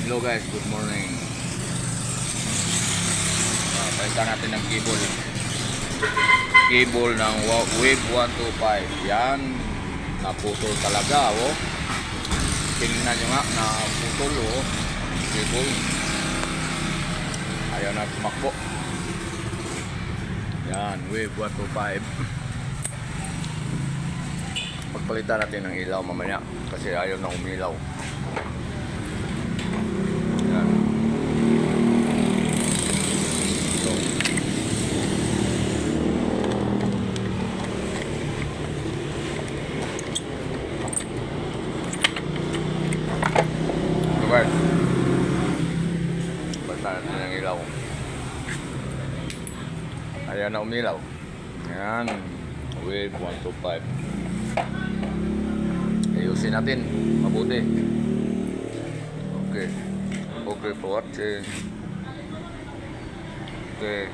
Hello guys, good morning. Palitan natin ng cable. Cable ng Wave 125. Yan, naputol talaga, oh. Tingnan nyo nga, naputol, oh. Cable. Ayaw na tumakbo. Yan, Wave 125. Pagpalitan natin ng ilaw mamaya kasi ayaw na umilaw. Yan. So, guys, palitan natin ng ilaw. Ayaw na umilaw. Yan, Wave 125. Ayusin natin mabuti. Okay for watching. Okay.